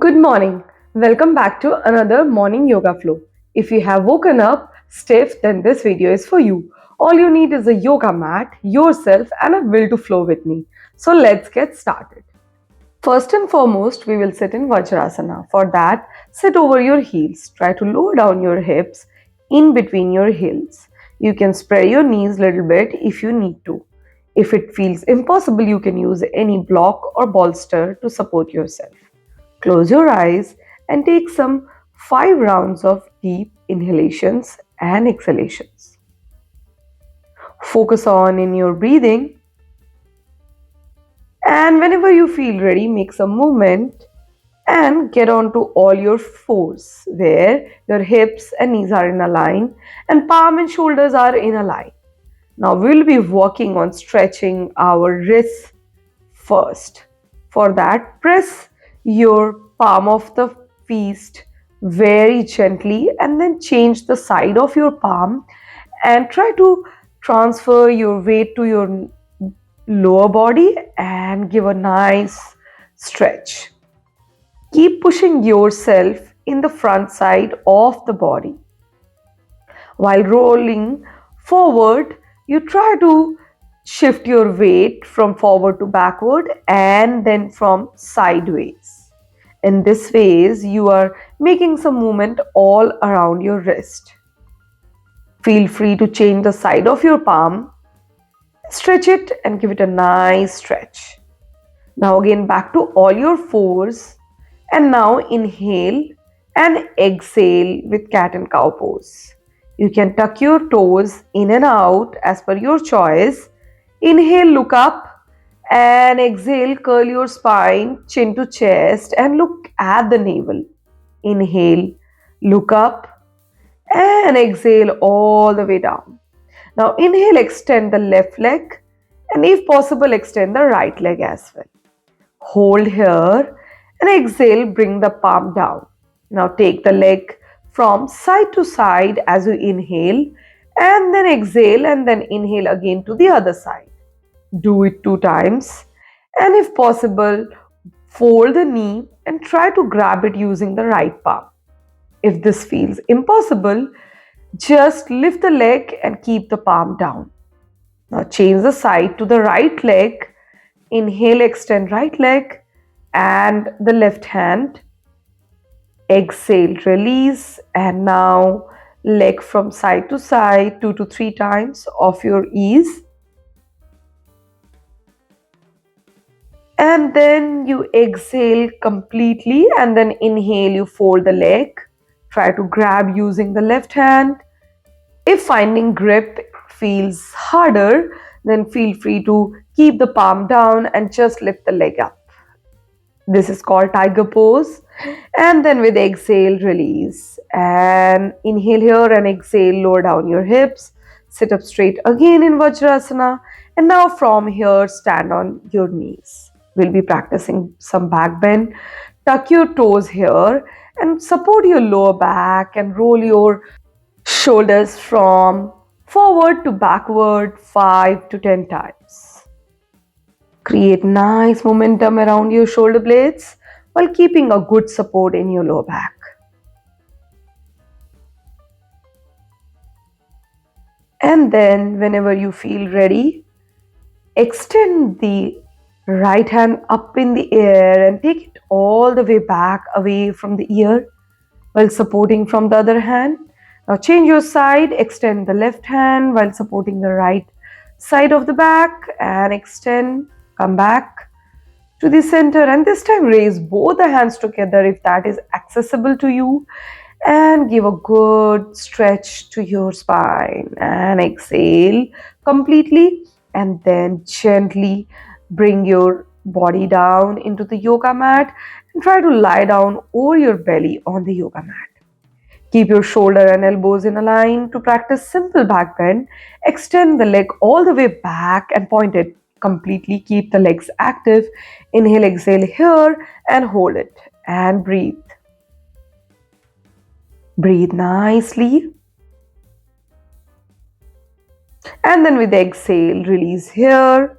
Good morning. Welcome back to another morning yoga flow. If you have woken up stiff, then this video is for you. All you need is a yoga mat, yourself, and a will to flow with me. So let's get started. First and foremost, we will sit in Vajrasana. For that, sit over your heels. Try to lower down your hips in between your heels. You can spread your knees a little bit if you need to. If it feels impossible, you can use any block or bolster to support yourself. Close your eyes and take some 5 rounds of deep inhalations and exhalations. Focus on in your breathing, and whenever you feel ready, make some movement and get onto all your fours where your hips and knees are in a line and palm and shoulders are in a line. Now we'll be working on stretching our wrists first. For that, press your palm of the fist very gently and then change the side of your palm and try to transfer your weight to your lower body and give a nice stretch. Keep pushing yourself in the front side of the body. While rolling forward, you try to shift your weight from forward to backward and then from sideways. In this ways, you are making some movement all around your wrist. Feel free to change the side of your palm, stretch it and give it a nice stretch. Now again back to all your fours, and now inhale and exhale with cat and cow pose. You can tuck your toes in and out as per your choice. Inhale, look up, and exhale, curl your spine, chin to chest, and look at the navel. Inhale, look up, and exhale all the way down. Now inhale, extend the left leg, and if possible, extend the right leg as well. Hold here and exhale, bring the palm down. Now take the leg from side to side as you inhale and then exhale and then inhale again to the other side. Do it 2 times and if possible, fold the knee and try to grab it using the right palm. If this feels impossible, just lift the leg and keep the palm down. Now change the side to the right leg. Inhale, extend right leg and the left hand. Exhale, release, and now leg from side to side 2 to 3 times of your ease. And then you exhale completely and then inhale, you fold the leg. Try to grab using the left hand. If finding grip feels harder, then feel free to keep the palm down and just lift the leg up. This is called tiger pose. And then with exhale, release. And inhale here and exhale, lower down your hips. Sit up straight again in Vajrasana. And now from here, stand on your knees. We'll be practicing some back bend. Tuck your toes here and support your lower back and roll your shoulders from forward to backward 5 to 10 times. Create nice momentum around your shoulder blades while keeping a good support in your lower back. And then whenever you feel ready, extend the right hand up in the air and take it all the way back away from the ear while supporting from the other hand. Now change your side, extend the left hand while supporting the right side of the back and extend, come back to the center and this time raise both the hands together if that is accessible to you and give a good stretch to your spine and exhale completely and then gently bring your body down into the yoga mat and try to lie down over your belly on the yoga mat. Keep your shoulder and elbows in a line to practice simple back bend. Extend the leg all the way back and point it completely. Keep the legs active. Inhale, exhale here and hold it and breathe. Breathe nicely. And then with the exhale, release here.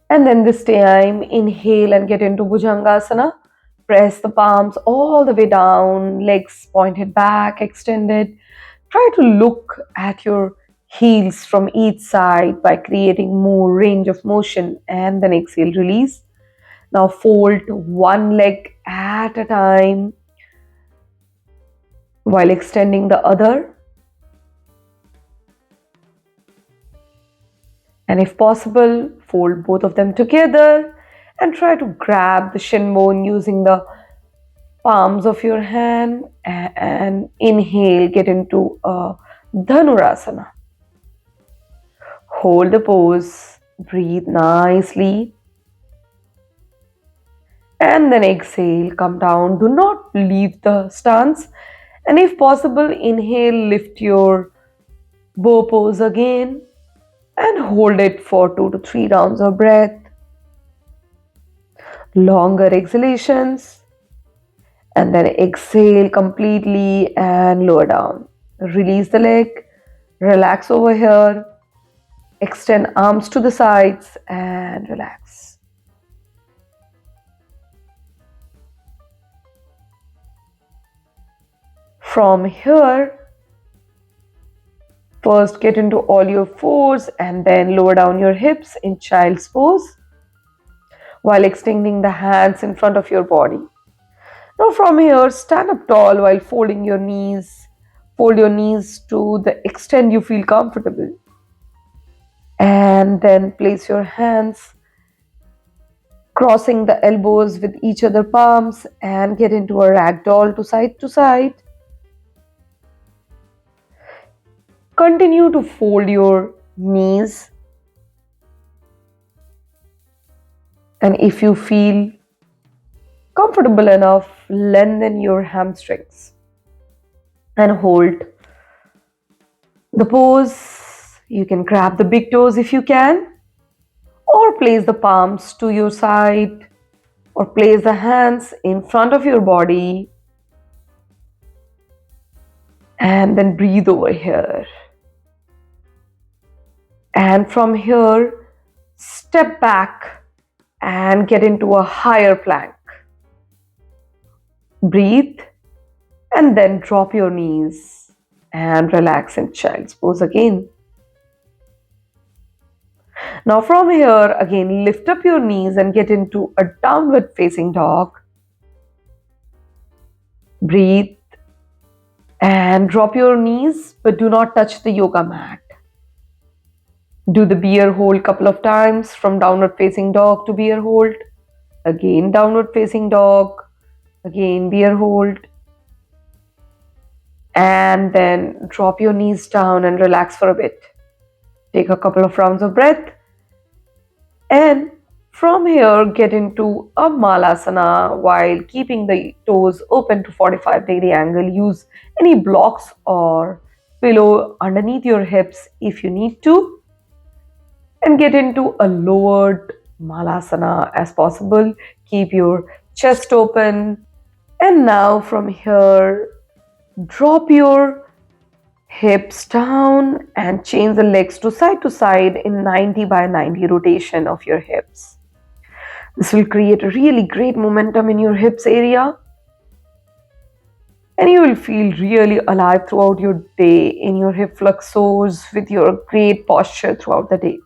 And then this time, inhale and get into Bhujangasana. Press the palms all the way down, legs pointed back, extended. Try to look at your heels from each side by creating more range of motion. And then exhale, release. Now fold one leg at a time while extending the other. And if possible, fold both of them together and try to grab the shin bone using the palms of your hand and inhale, get into a Dhanurasana. Hold the pose, breathe nicely, and then exhale, come down. Do not leave the stance, and if possible, inhale, lift your bow pose again and hold it for 2 to 3 rounds of breath. Longer exhalations, and then exhale completely and lower down. Release the leg, relax over here, extend arms to the sides and relax. From here, first get into all your fours and then lower down your hips in child's pose while extending the hands in front of your body. Now from here, stand up tall while folding your knees. Fold your knees to the extent you feel comfortable. And then place your hands crossing the elbows with each other palms and get into a ragdoll to side. Continue to fold your knees. And if you feel comfortable enough, lengthen your hamstrings and hold the pose. You can grab the big toes if you can, or place the palms to your side, or place the hands in front of your body, and then breathe over here. And from here, step back and get into a higher plank. Breathe and then drop your knees and relax in child's pose again. Now from here, again, lift up your knees and get into a downward facing dog. Breathe and drop your knees, but do not touch the yoga mat. Do the bear hold couple of times from downward facing dog to bear hold. Again, downward facing dog. Again, bear hold. And then drop your knees down and relax for a bit. Take a couple of rounds of breath. And from here, get into a malasana while keeping the toes open to 45-degree angle. Use any blocks or pillow underneath your hips if you need to. And get into a lowered malasana as possible. Keep your chest open. And now from here, drop your hips down and change the legs to side in 90 by 90 rotation of your hips. This will create a really great momentum in your hips area. And you will feel really alive throughout your day in your hip flexors with your great posture throughout the day.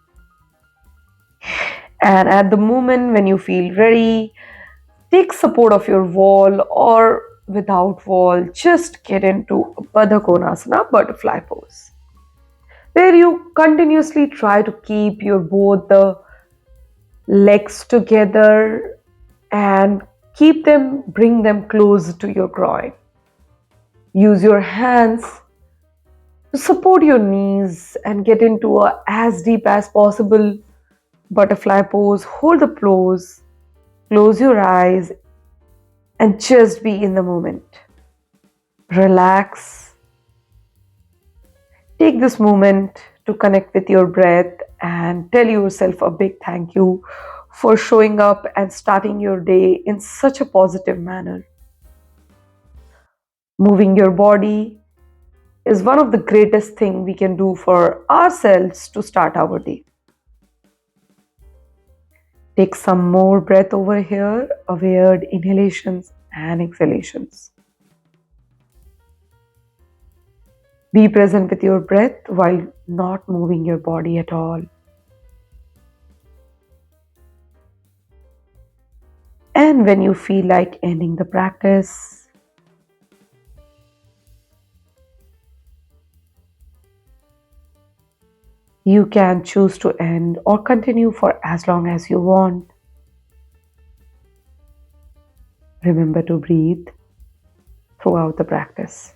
And at the moment when you feel ready, take support of your wall or without wall, just get into Baddha Konasana, butterfly pose, where you continuously try to keep your both the legs together and bring them close to your groin. Use your hands to support your knees and get into a as deep as possible butterfly pose. Hold the pose, close your eyes and just be in the moment. Relax. Take this moment to connect with your breath and tell yourself a big thank you for showing up and starting your day in such a positive manner. Moving your body is one of the greatest things we can do for ourselves to start our day. Take some more breath over here, weird inhalations and exhalations. Be present with your breath while not moving your body at all. And when you feel like ending the practice, you can choose to end or continue for as long as you want. Remember to breathe throughout the practice.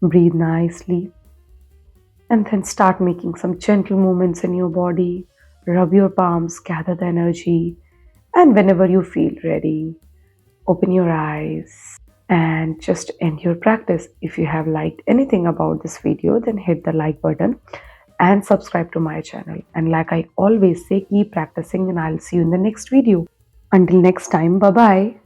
Breathe nicely and then start making some gentle movements in your body. Rub your palms, gather the energy, and whenever you feel ready, open your eyes and just end your practice. If you have liked anything about this video, then hit the like button and subscribe to my channel. And like I always say, keep practicing and I'll see you in the next video. Until next time, bye bye.